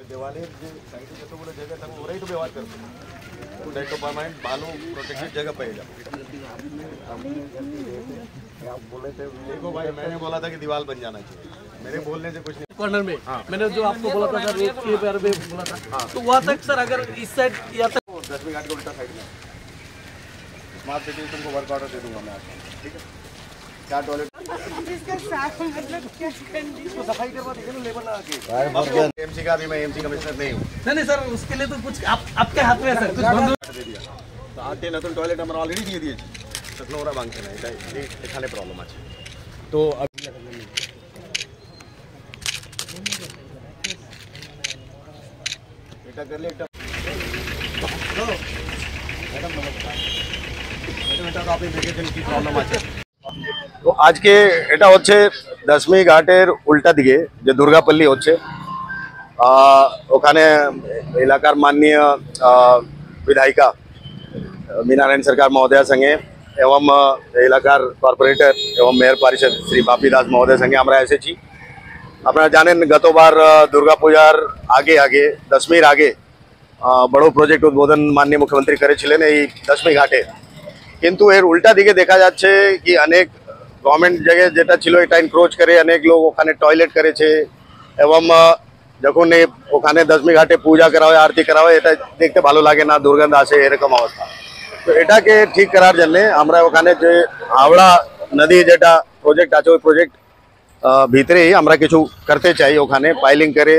देवालय साइड जतोगुलो जगह तक ओराई तो व्यवहार करतो डेट ऑफ परमानेंट बालू प्रोटेक्टेड जगह पे आप बोले थे देखो भाई मैंने बोला था कि दीवार बन जाना चाहिए मेरे बोलने से कुछ नहीं कॉर्नर में मैंने जो आपको बोला था सर रोड के बारे में बोला था तो वहाँ तक सर अगर इस साइड या तक 10वीं घाट के उल्टा साइड में स्मार्ट सिटी तुमको वर्क ऑर्डर दे दूंगा मैं आपको ठीक है क्या टॉयलेट इसका साफ मतलब क्या इसको सफाई करवा देंगे ना लेबर लगा के एमसी का भी मैं एमसी कमिश्नर नहीं हूँ नहीं सर उसके लिए तो कुछ आपके हाथ में है सर कुछ बंद दे दिया तो 8 नतून टॉयलेट আমরা অলরেডি দিয়ে দিয়েছি তখন ওরা ভাঙছে না এখানে প্রবলেম আছে তো এটা করলে একটা ম্যাডাম নমস্কার ম্যাডাম এটা তো আপনি দেখেছেন কি প্রবলেম আছে তো আজকে এটা হচ্ছে 10वीं ঘাটের উল্টা দিকে যে দুর্গাপল্লী হচ্ছে ওখানে এলাকার माननीय विधायिका मीनारायण सरकार महोदय संगे एवं एलाकार कॉर्पोरेटर एवं मेयर परिषद श्री बापी दास महोदय संगे আমরা এসেছি আপনারা জানেন গতবার দুর্গা পূজার আগে আগে 10वीं আগে বড় প্রজেক্ট উদ্বোধন মাননীয় মুখ্যমন্ত্রী করেছিলেন এই 10वीं ঘাটে কিন্তু এর উল্টা দিকে দেখা যাচ্ছে কি অনেক গভর্নমেন্ট জায়গা যেটা ছিল এটা এনক্রোচ করে অনেক লোক ওখানে টয়লেট করেছে এবং যখন ওখানে 10वीं ঘাটে পূজা করা হয় আরতি করা হয় এটা দেখতে ভালো লাগে না দুর্গন্ধ আসে এরকম অবস্থা তো এটাকে ঠিক করার জন্য আমরা ওখানে যে হাওড়া নদী যেটা প্রজেক্ট আছে ওই প্রজেক্ট ভিতরেই আমরা কিছু করতে চাই ওখানে পাইলিং করে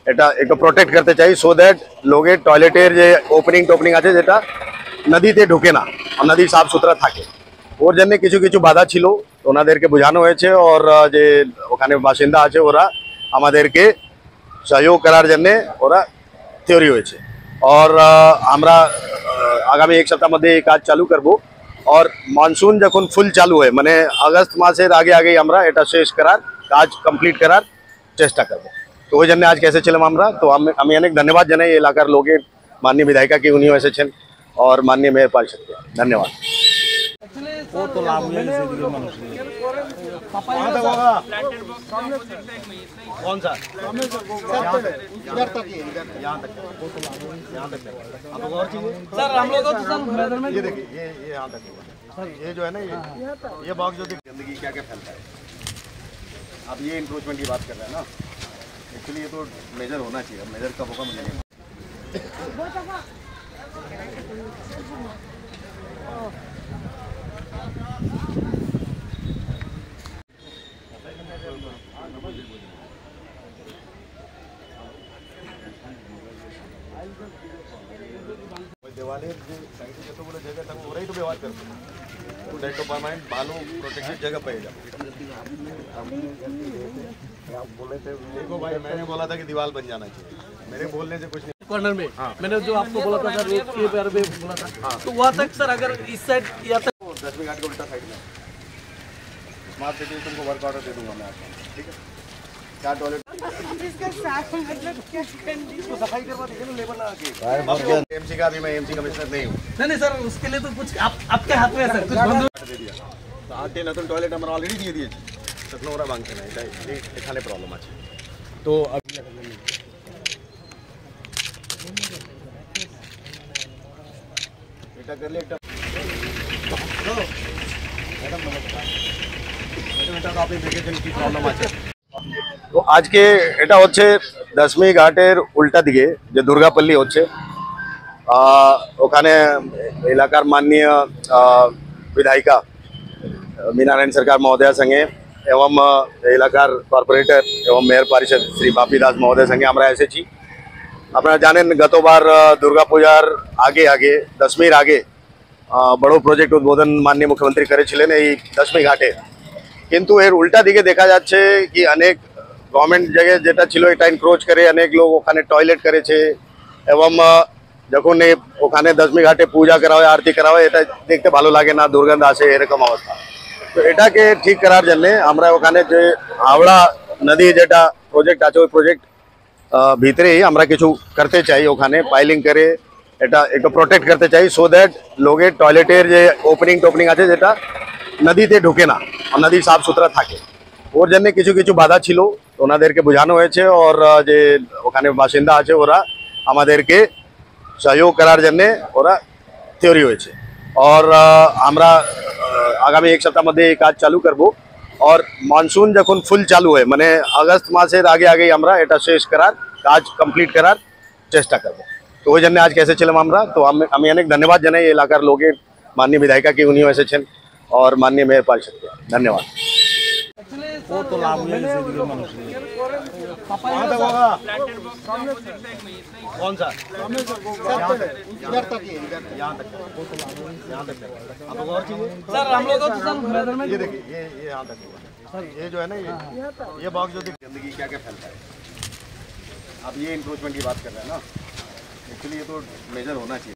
এটা একটু প্রোটেক্ট করতে চাই সো দ্যাট লোকের টয়লেটের যে ওপেনিং আছে যেটা নদীতে ঢুকে না নদী সাফ সুতরা থাকে ওর জন্য কিছু কিছু বাধা ছিল ওনাদেরকে বোঝানো হয়েছে আর যে ওখানে বাসিন্দা আছে ওরা আমাদেরকে सहयोग करार जन्ने ओरा थ्योरी হয়েছে और আমরা आगामी एक सप्ताह मध्य কাজ চালু করব और মনসুন যখন ফুল চালু হয় মানে আগস্ট মাসের আগে আগে আমরা এটা শেষ করার কাজ কমপ্লিট করার চেষ্টা করব তো ওই জন্য আজকে এসেছিলাম আমরা তো আমি অনেক ধন্যবাদ জানাই এলাকার লোকের माननीय विधायिका की उन्हीं এসেছেন और माननीय मेयर परिषद के धन्यवाद वो तो लाभ हुआ इसी दिखे मनुष्य कहाँ तक होगा कौन सा इधर तक यहाँ तक अब और चाहिए सर हम लोग तो सर वेदर में ये देखिए ये यहाँ तक होगा सर ये जो है ना ये बॉक्स जो गंदगी क्या क्या फैलता है आप ये इंक्रोचमेंट की बात कर रहे हैं ना एक्चुअली ये तो मेजर होना चाहिए मेजर कब होगा मुझे नहीं देवालय साइड जतोगुलो जगह तक ओराई तो व्यवहार करतो डेट ऑफ परमानेंट बालू प्रोटेक्टेड जगह पे आप बोले थे देखो भाई मैंने बोला था कि दीवार बन जाना चाहिए मेरे बोलने से कुछ नहीं कॉर्नर में मैंने जो आपको बोला था सर रोड के बारे में बोला था तो वहाँ तक सर अगर इस साइड या तक 10वीं घाट के उल्टा साइड में स्मार्ट सिटी तुमको वर्क ऑर्डर दे दूंगा मैं आपको ठीक है क्या टॉयलेट इसका साफ मतलब क्या इसको सफाई करवा देंगे ना लेबर लगा के एमसी का भी मैं एमसी कमिश्नर नहीं हूँ नहीं सर उसके लिए तो कुछ आपके हाथ में है सर कुछ बंद दे दिया तो 8 নতুন টয়লেট আমরা অলরেডি দিয়ে দিয়েছি তখন ওরা ভাঙছে না এখানে প্রবলেম আছে তো এটা করলে একটা ম্যাডাম নমস্কার ম্যাডাম এটা তো আপনি দেখেছেন কি প্রবলেম আছে তো আজকে এটা হচ্ছে 10वीं ঘাটের উল্টা দিকে যে দুর্গাপল্লী হচ্ছে ওখানে এলাকার माननीय विधायिका मीनारायण सरकार महोदय संगे एवं एलाकार कॉर्पोरेटर एवं मेयर परिषद श्री बापी दास महोदय संगे আমরা এসেছি আপনারা জানেন গতবার দুর্গা পূজার আগে আগে 10वीं আগে বড় প্রজেক্ট উদ্বোধন माननीय মুখ্যমন্ত্রী করেছিলেন এই 10वीं ঘাটে কিন্তু এর উল্টা দিকে দেখা যাচ্ছে কি অনেক গভর্নমেন্ট জায়গা যেটা ছিল এটা এনক্রোচ করে অনেক লোক ওখানে টয়লেট করেছে এবং যখন ওখানে 10वीं ঘাটে পূজা করা হয় আরতি করা হয় এটা দেখতে ভালো লাগে না দুর্গন্ধ আসে এরকম অবস্থা তো এটাকে ঠিক করার জন্য আমরা ওখানে যে হাওড়া নদী যেটা প্রজেক্ট আছে ওই প্রজেক্ট ভিতরে আমরা কিছু করতে চাই, ওখানে পাইলিং করে এটা একটু প্রোটেক্ট করতে চাই, সো দ্যাট লোকের টয়লেটের যে ওপেনিং আছে যেটা নদীতে ঢুকে না আর নদী সাফ সুতরা থাকে। ওর জন্য কিছু কিছু বাধা ছিল, ওনাদেরকে বোঝানো হয়েছে, আর যে ওখানে বাসিন্দা আছে ওরা আমাদেরকে সহযোগ করার জন্য ওরা তৈরি হয়েছে। আর আমরা আগামী এক সপ্তাহের মধ্যে এই কাজ চালু করব, আর মনসুন যখন ফুল চালু হয় মানে আগস্ট মাসের আগে আগেই আমরা এটা শেষ করার কাজ কমপ্লিট করার চেষ্টা করব। তো ওই জন্য আজকে এসেছিলাম আমরা। তো আমি অনেক ধন্যবাদ জানাই এই এলাকার লোকের, মাননীয় বিধায়িকাকে, উনিও এসেছেন, আর মাননীয় মেয়র পারিষদকে ধন্যবাদ। कौन सा? सर हम लोग तो सर मेजरमेंट ये देखिए, ये यहाँ तक होगा। ये जो है ना, ये बॉक्स जो देखिए गंदगी क्या क्या फैलता है। आप ये इंक्रोचमेंट की बात कर रहे हैं ना, एक्चुअली ये तो मेजर होना चाहिए।